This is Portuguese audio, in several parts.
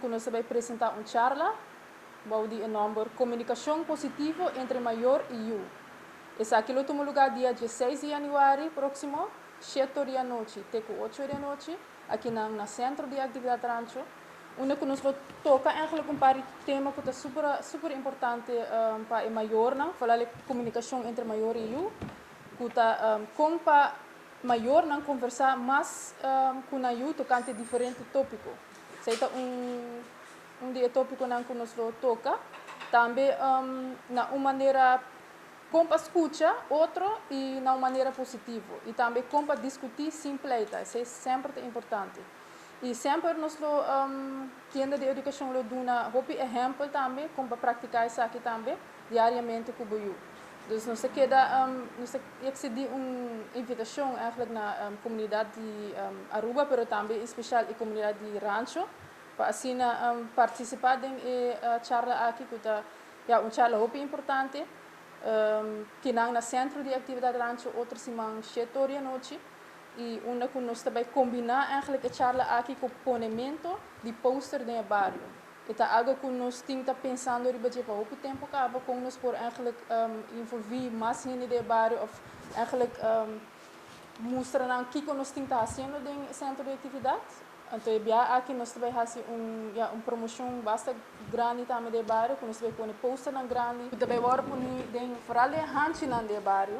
que nós vamos apresentar uma charla, vou dar o nome Comunicação Positiva entre Maior e Eu. Esse aqui vai ter lugar dia 16 de janeiro próximo, 7 da noite até 8 da noite, aqui no Centro de Atividade Rancho. Onde que nós vamos tocar um par de temas que é super importante para o maior, falar de comunicação entre maior e eu, que como para maior conversar mais com eu tocante diferentes tópicos. Seja dia tópico que nós vamos tocar, também na uma maneira como para escutar outro e na uma maneira positiva e também como para discutir sem pleita, isso é sempre importante. E sempre nós tienda de educação lo duna hopi exemplo também como para praticar isso aqui também diariamente com o eu. Então nós queda nós excedi uma invitação eigenlijk na comunidade de Aruba, pero também especial a comunidade de Rancho para assim participar da charla aqui que é uma charla hopi importante que na centro de atividade Rancho outra semana 7 da noite. E onde nós também combinar eigenlijk a charla aqui com o ponemento de poster do bairro. É algo que nós temos pensando em para o tempo que acaba com nós por eigenlijk envolver mais gente do bairro ou eigenlijk mostrar o que nós temos fazendo no centro de atividade. Então, aqui nós também fazemos uma promoção bastante grande também do bairro, que nós também põe poster na grande. Também vamos pôr vooral de handje no bairro.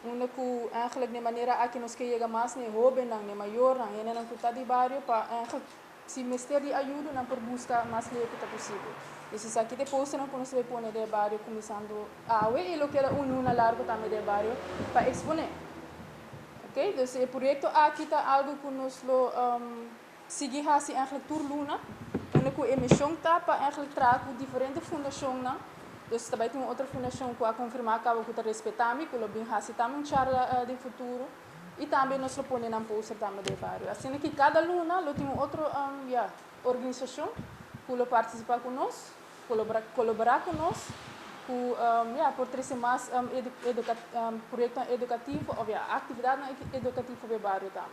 Onde que eigenlijk de maneira aqui nós queremos mais ne jovem, ne maior, ne na cuta de bairro para eigenlijk se mestre de ajuda na por buscar mais leite que possível. Isso aqui depois nós nós vai pôr de bairro começando a ver e lo que era na largo também de bairro para exponer. Ok? Então o projeto aqui está algo que nós lo seguir assim eigenlijk tur luna, onde que emissão tá para eigenlijk trago diferentes fundações na. Então, também tem outra fundação que a confirmar que está respeitando, que o bem assim também charla de futuro e também nós lo põe na poster também de bairro. Assim que cada luna lo tem outra organização que lo participa conosco, colaborar conosco, que por trazer mais projeto educativo ou atividade educativa do bairro também.